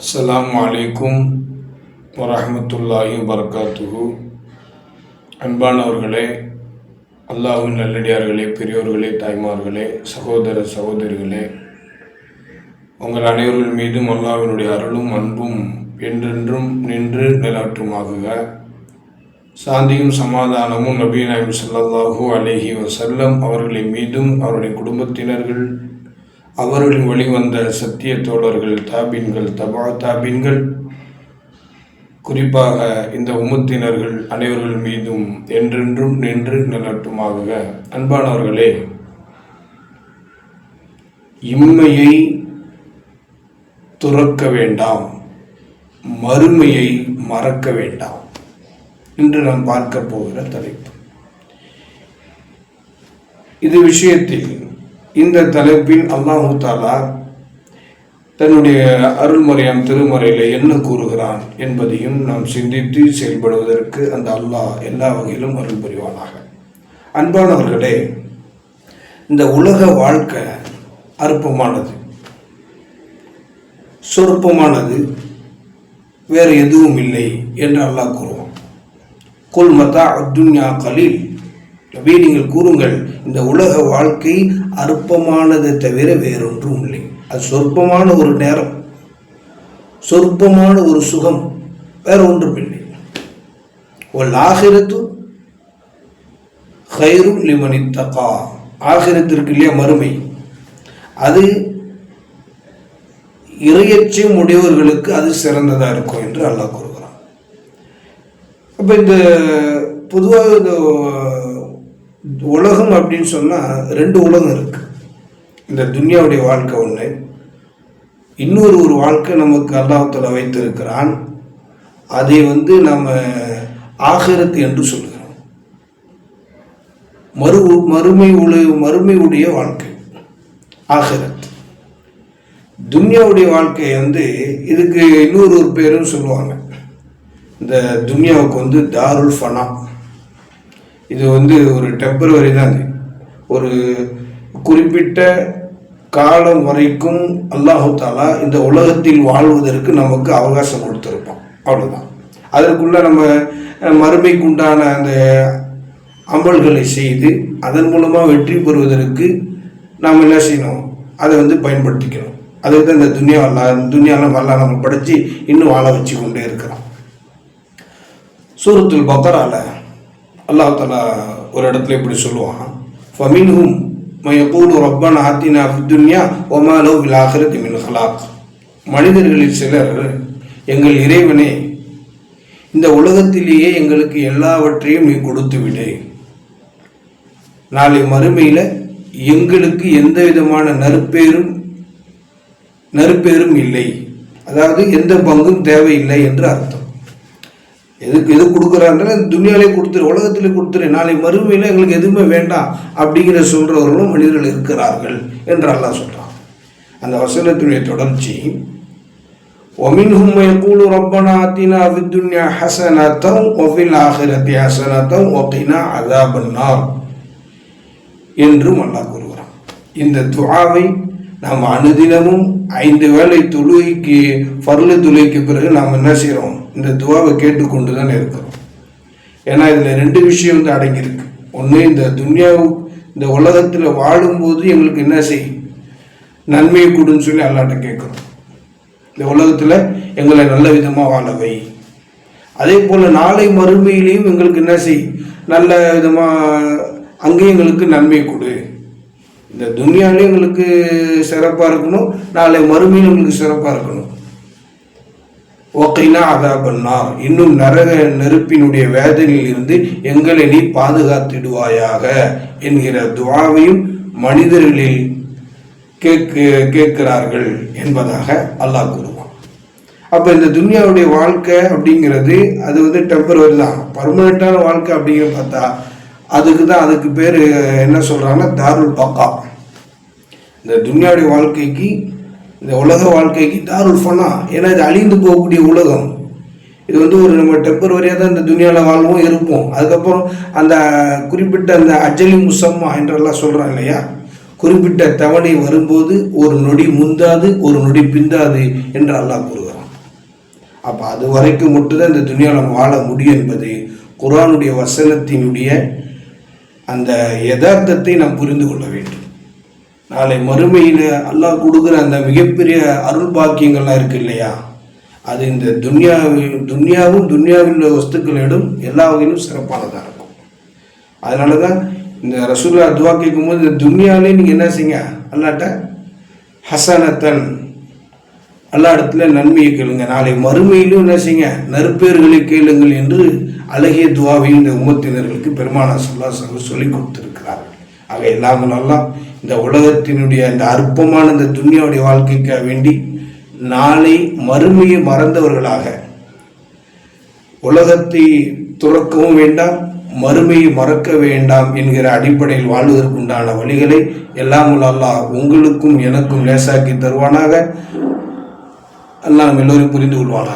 அஸ்ஸலாமு அலைக்கும் வரஹ்மத்துல்லாஹி வபரகாத்துஹு. அன்பானவர்களே, அல்லாஹ்வின் நல்லடியார்களே, பெரியோர்களே, தாய்மார்களே, சகோதர சகோதரிகளே, உங்கள் அனைவர்கள் மீதும் அல்லாஹ்வினுடைய அருளும் அன்பும் என்றென்றும் நின்று நிலாட்டுமாகுக. சாந்தியும் சமாதானமும் நபி நாயகம் ஸல்லல்லாஹு அலைஹி வஸல்லம் அவர்களின் மீதும் அவருடைய குடும்பத்தினர்கள், அவர்களின் வழிவந்த சத்திய தோழர்கள், தாபீன்கள், தபா தாபீன்கள், குறிப்பாக இந்த உம்மத்தினர்கள் அனைவர்கள் மீதும் என்றென்றும் நின்று நிலட்டுமாக. அன்பானவர்களே, இம்மையை துறக்க வேண்டாம், மறுமையை மறக்க வேண்டாம் என்று நாம் பார்க்க போகிற தலைப்பு. இது விஷயத்தில் இந்த தலைப்பில் அல்லாஹு தஆலா தன்னுடைய அருள்முறையாம் திருமறையில என்ன கூறுகிறான் என்பதையும் நாம் சிந்தித்து செயல்படுவதற்கு அந்த அல்லாஹ் எல்லா வகையிலும் அருள் புரிவானாக. அன்பானவர்களே, இந்த உலக வாழ்க்கை அற்பமானது, சொற்பமானது, வேறு எதுவும் இல்லை என்று அல்லாஹ் கூறுவான். குல் மதா அத்துன்யா கலீல், நபி நீங்கள் கூறுங்கள், இந்த உலக வாழ்க்கை அற்பமானதை தவிர வேறொன்றும் இல்லை. அது சொற்பமான ஒரு நேரம், சொற்பமான ஒரு சுகம், வேற ஒன்றும் இல்லை. வல் ஆகிரத்து கைரும் லிமன் இத்தகா, ஆகிரத்திற்கு இல்லையா மறுமை, அது இறையச்சம் உடையவர்களுக்கு அது சிறந்ததா இருக்கும் என்று அல்லாஹ் கூறுகிறான். அப்ப இந்த பொதுவாக இந்த உலகம் அப்படின்னு சொன்னால் ரெண்டு உலகம் இருக்கு. இந்த துன்யாவுடைய வாழ்க்கை ஒன்று, இன்னொரு ஒரு வாழ்க்கை நமக்கு அல்லாஹ் தஆலா வைத்திருக்கிறான். அதை நம்ம ஆகிரத் என்று சொல்கிறோம். மறுமையுடைய வாழ்க்கை ஆகிரத். துன்யாவுடைய வாழ்க்கை இதுக்கு இன்னொரு ஒரு பேரும் சொல்லுவாங்க. இந்த துன்யாவுக்கு தாருல் ஃபனா, இது ஒரு டெம்பரவரி தான். ஒரு குறிப்பிட்ட காலம் வரைக்கும் அல்லாஹு தஆலா இந்த உலகத்தில் வாழ்வதற்கு நமக்கு அவகாசம் கொடுத்துருப்பான், அவ்வளோதான். அதற்குள்ள நம்ம மறுமைக்கு உண்டான அந்த அமல்களை செய்து அதன் மூலமாக வெற்றி பெறுவதற்கு நாம் என்ன செய்யணும், அதை பயன்படுத்திக்கணும். அதுக்கு தான் இந்த துன்யாவில் நல்லா நம்ம படைச்சி இன்னும் வாழ வச்சு கொண்டே இருக்கிறோம். சூரத்துல் பக்ரால அல்லாஹ் தஆலா ஒரு இடத்துல இப்படி சொல்லுவான், ஃபமின்ஹும் மயகூலு ரப்பனா ஆத்தினா ஃபித் துன்யா வமா லஹு ஃபில் ஆகிரத்தி மின் ஹலாக். மனிதர்களில் சிலர், எங்கள் இறைவனே, இந்த உலகத்திலேயே எங்களுக்கு எல்லாவற்றையும் நீ கொடுத்து விடு, நாளை மறுமையில் எங்களுக்கு எந்த விதமான நற்பேரும் இல்லை, அதாவது எந்த பங்கும் தேவையில்லை என்று அர்த்தம். எது கொடுக்குறான்ற துன்யாலே கொடுத்துரு, உலகத்திலே கொடுத்துரு, நாளை மறுமையில் எங்களுக்கு எதுவுமே வேண்டாம் அப்படிங்கிற சொல்றவர்களும் மனிதர்கள் இருக்கிறார்கள் என்று அல்லாஹ் சொல்றான். அந்த வசனத்தினுடைய தொடர்ச்சி, وَمِنْهُمْ يَقُولُ رَبَّنَا آتِنَا فِي الدُّنْيَا حَسَنَةً وَفِي الْآخِرَةِ حَسَنَةً وَقِنَا عَذَابَ النَّارِ என்றும் அல்லாஹ் கூறுகிறான். இந்த துஆவை நாம் அனுதினமும் 5 வேளை தொழுகைக்கு, ஃபர்லு தொழுகைக்கு பிறகு நாம் என்ன செய்கிறோம், இந்த துஆவை கேட்டுக்கொண்டு தான் இருக்கிறோம். ஏன்னா இதில் 2 விஷயம் அடங்கியிருக்கு. ஒன்று, இந்த உலகத்தில் வாழும்போது எங்களுக்கு என்ன செய்யும், நன்மையை கொடுன்னு சொல்லி அல்லாஹ்ட்ட கேட்குறோம். இந்த உலகத்தில் எங்களை நல்ல விதமாக வாழவை. அதே போல் நாளை மறுமையிலையும் எங்களுக்கு என்ன செய், நல்ல விதமாக அங்கேயும் எங்களுக்கு நன்மை கொடு. இந்த துன்யாவிலையும் எங்களுக்கு சிறப்பாக இருக்கணும், நாளை மறுமையிலும் எங்களுக்கு சிறப்பாக இருக்கணும். வகைனா அதாபன்னார், இன்னும் நரக நெருப்பினுடைய வேதனையில் இருந்து எங்களை நீ பாதுகாத்திடுவாயாக என்கிற துஆவையும் மனிதர்களில் கேட்கிறார்கள் என்பதாக அல்லாஹ் கூறுவான். அப்போ இந்த துன்யாவுடைய வாழ்க்கை அப்படிங்கிறது அது டெம்பரவரி தான். பர்மனெண்ட்டான வாழ்க்கை அப்படிங்கிற பார்த்தா அதுக்கு பேர் என்ன சொல்கிறாங்கன்னா தாருல் பக்கா. இந்த துன்யாவுடைய வாழ்க்கைக்கு, இந்த உலக வாழ்க்கைக்கு தாருல் ஃபனா. ஏன்னா இது அழிந்து போகக்கூடிய உலகம். இது ஒரு நம்ம டெம்பரவரியாக தான் இந்த துன்யாவில் வாழ்வோம், இருப்போம். அதுக்கப்புறம் அந்த குறிப்பிட்ட அந்த அஜலி முசம்மா என்றெல்லாம் சொல்கிறாங்க இல்லையா, குறிப்பிட்ட தவணை வரும்போது ஒரு நொடி முந்தாது ஒரு நொடி பிந்தாது என்று அல்லாஹ் கூறுகிறான். அப்போ அது வரைக்கும் மட்டும்தான் இந்த துனியாவில் நம்ம வாழ முடியும் என்பது குர்ஆனுடைய வசனத்தினுடைய அந்த யதார்த்தத்தை நாம் புரிந்து கொள்ள வேண்டும். நாளை மறுமையில் அல்லாஹ் கொடுக்குற அந்த மிகப்பெரிய அருள் பாக்கியங்கள்லாம் இருக்கு இல்லையா, அது இந்த துன்யாவும் துன்யாவில் உள்ள வஸ்துக்களிடம் எல்லா வகையிலும் சிறப்பானதாக இருக்கும். அதனால தான் இந்த ரசூலுல்லாஹ் துவா கேட்கும்போது இந்த துன்யாவிலே நீங்கள் என்ன செய்யுங்க, அல்லாட்ட ஹசனத்தன், அல்லா இடத்துல நன்மையை கேளுங்க, நாளை மறுமையிலும் என்ன செய்யுங்க நற்பேர்களை கேளுங்கள் என்று அழகிய துவாவை இந்த உம்மத்தினர்களுக்கு பெருமானார் ஸல்லல்லாஹு அலைஹி வஸல்லம் சொல்லி கொடுத்திருக்கிறார்கள். ஆக எல்லாம் இந்த உலகத்தினுடைய இந்த அற்பமான இந்த துன்யாவுடைய வாழ்க்கைக்காக வேண்டி நாளை மறுமையை மறந்தவர்களாக, உலகத்தை துறக்கவும் வேண்டாம் மறுமையை மறக்க வேண்டாம் என்கிற அடிப்படையில் வாழ்வதற்குண்டான வழிகளை எல்லாம் அல்லாஹ் உங்களுக்கும் எனக்கும் லேசாக்கி தருவானாக. அல்லாஹ் எல்லோரும் புரிந்து கொள்வானாக.